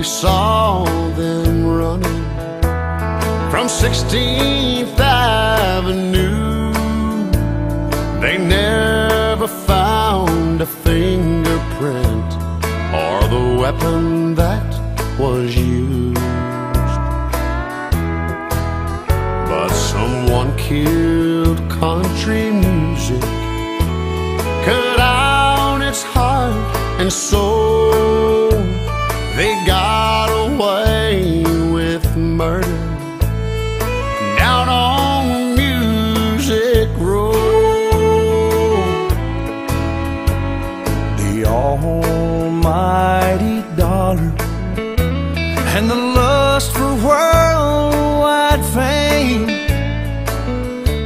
saw them running from 16th Avenue. They never found a fingerprint or the weapon that was used, but someone killed country music, cut out its heart and soul. They got away with murder down on Music Road. The almighty dollar and the lust for worldwide fame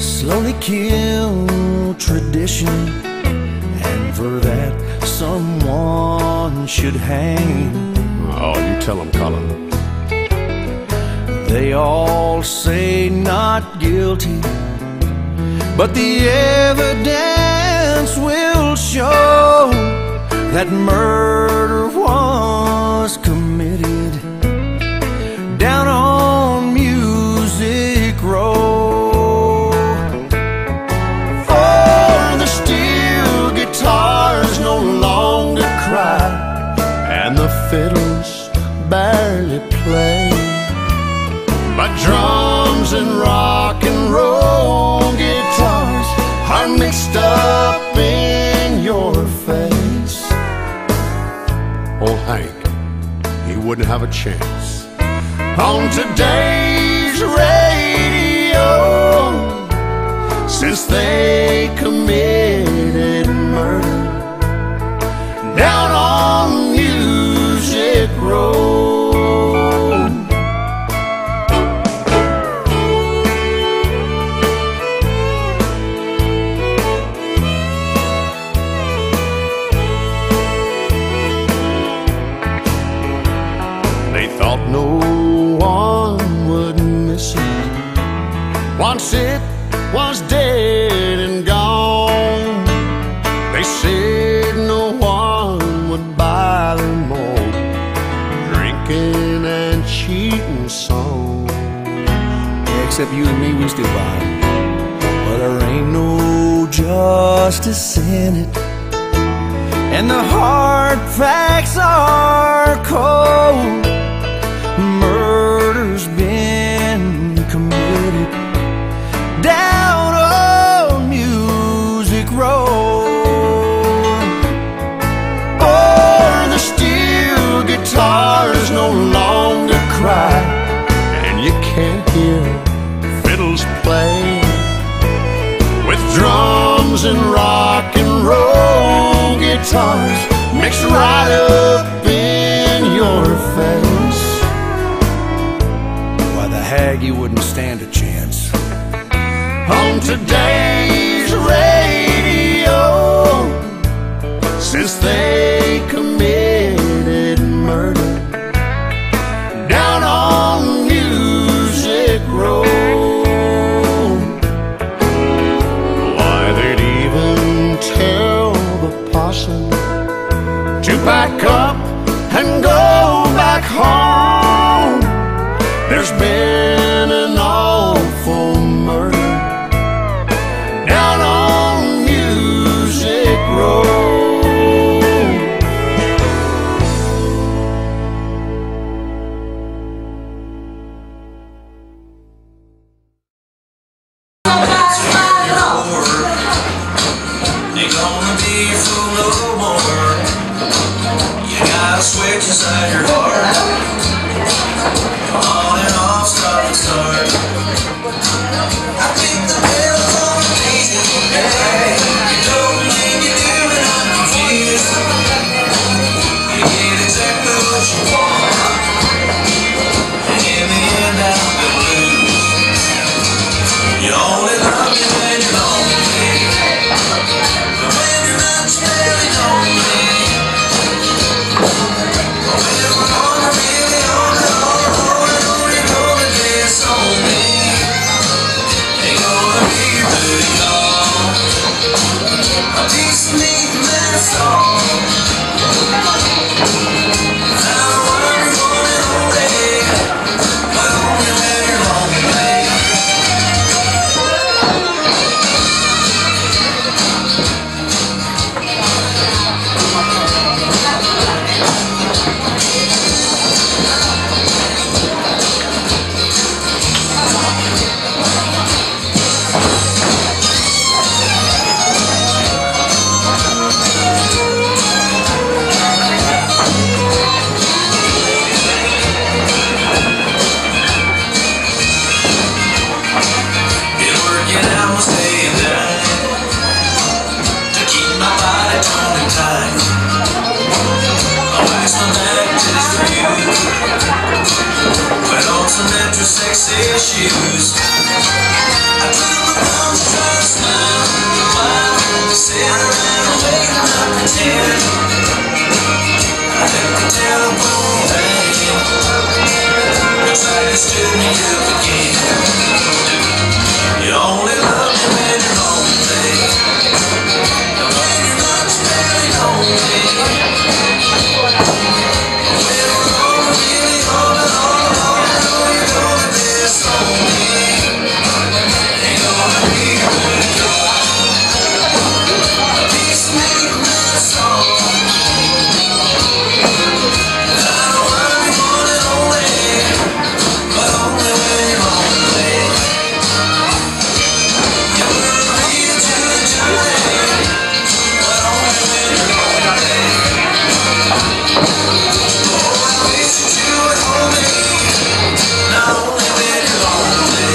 slowly killed tradition, and for that someone should hang. Oh, you tell them, Colin. They all say not guilty, but the evidence will show that murder was committed down on Music Road. For the steel guitars no longer cry, and the fiddles barely play, but drums and rock and roll guitars are mixed up in your face. Old Hank, he wouldn't have a chance on today's radio since they committed murder down on Music Road. They thought no one would miss it once it was dead and gone. They said no one would buy them all drinking and cheating songs. Yeah, except you and me, we still buy them. But there ain't no justice in it, and the hard facts are cold. Murder's been committed down on Music Road. Or the steel guitars no longer cry, And you can't hear fiddles play with drums and rock and roll guitars mixed right up in your face. Why, the Haggy wouldn't stand a chance on today's radio since they committed murder down on Music Road. why they'd even tell the possum To pack up and go back home. There's been an awful murder down on Music Road. Ain't gonna be a fool no more. You gotta switch inside your heart. On and off, stop and start. I think the bell's on a easy day. You don't think you do, and I'm confused. You get exactly what you want, and in the end I'm gonna lose. You only love me when you're lonely, but when you're not, you're really lonely. When we're on the again. I let the telephone hang. Looks like you stood me up again. You only love me when you're lonely, and when you're not, you're very lonely. When we're all really on and on and on, I know you're gonna disown me. Ain't gonna be good enough. A piece of me from that song. I know I'll be one and only, but only when you're lonely. You will lead to the journey, but only when you're lonely. Oh, I wish that you would hold me, not only when you're lonely.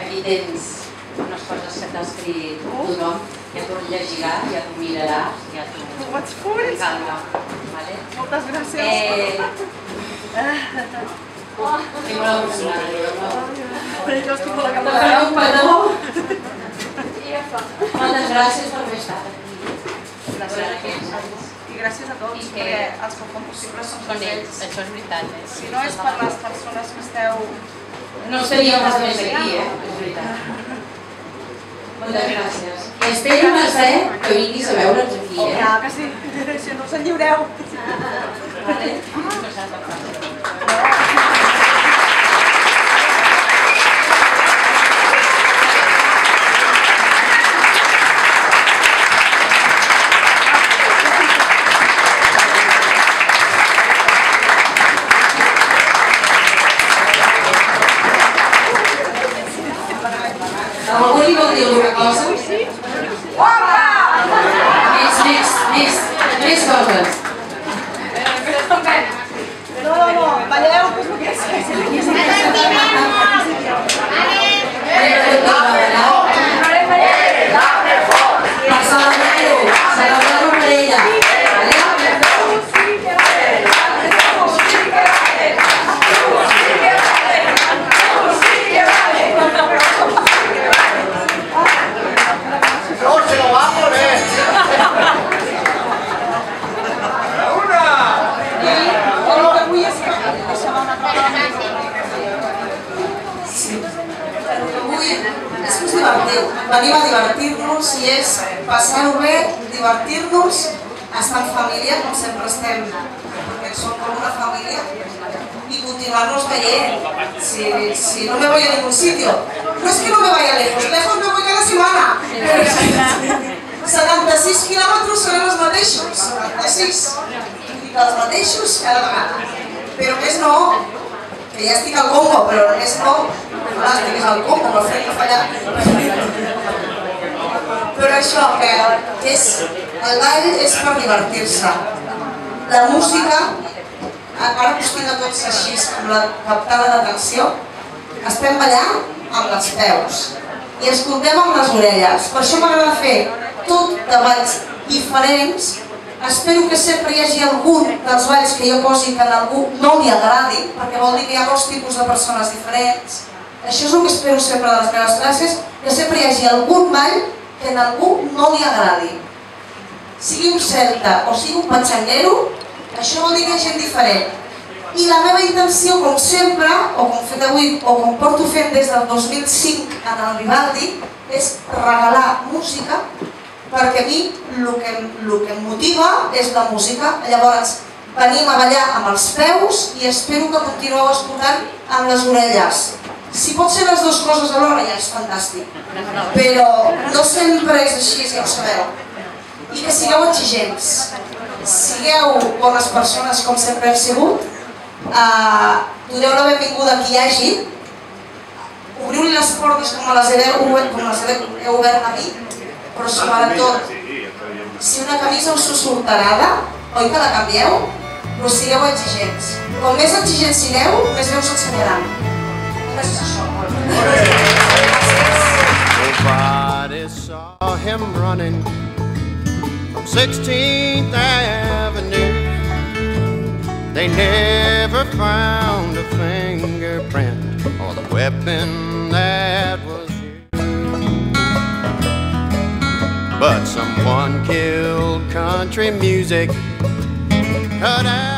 Aquí tens unes coses que t'ha escrit tothom, ja t'ho llegiràs, ja t'ho miraràs, ja t'ho... Calma, vale? Moltes gràcies. Tinc una personal. Però jo estic a la cama. Un petó. Moltes gràcies per haver estat aquí. I gràcies a tots, perquè els que ho fan possible són ells. Això és veritat, eh? Si no és per les persones que esteu... No estaríem pas més aquí, eh? És veritat. Moltes gràcies. Espero, Mercè, que vinguis a veure'ns aquí, eh? Ja, que sí. Si no us en lliureu. Vale? No s'ha de fer. Algú li vol dir alguna cosa? Més coses. No, balleu, que és el que és. Per celebrar-ho per ella. Venim a divertir-nos i és passar-ho bé, divertir-nos, estar en família, com sempre estem, perquè som com una família, i continuar-nos veient. Si no me voy a ningún sitio, no es que no me vaya lejos me voy cada setmana. 76 quilòmetres són els mateixos, 76, els mateixos cada vegada. Però més no, que ja estic al Congo, però més no, estiguis al Congo, no fem fallar. Però això, que el ball és per divertir-se. La música, ara us tinc a tots així, amb la captada d'atenció, estem ballant amb els peus i escoltem amb les orelles. Per això m'agrada fer tot de balls diferents. Espero que sempre hi hagi algun dels balls que jo posi que a algú no li agradi, perquè vol dir que hi ha dos tipus de persones diferents. Això és el que espero sempre de les meves classes, que sempre hi hagi algun ball que a algú no li agradi. Sigui un celta o sigui un patxanguero, això vol dir que hi ha gent diferent. I la meva intenció, com sempre, o com he fet avui, o com porto fent des del 2005 en el Vivaldi, és regalar música, perquè a mi el que em motiva és la música. Llavors, venim a ballar amb els peus i espero que continueu escoltant amb les orelles. Si pot ser les dues coses alhora ja és fantàstic, però no sempre és així, ja ho sabeu. I que sigueu exigents, sigueu bones persones com sempre heu sigut, doneu la benvinguda a qui hi hagi, obriu-li les portes com les heu obert a mi, però sobretot, si una camisa us surt tarada, oi que la canvieu? Però sigueu exigents. Com més exigents sigueu, més bé us ensenyaran. Gràcies a això. Nobody saw him running from 16th Avenue. They never found a fingerprint or the weapon that was used. But someone killed country music, cut out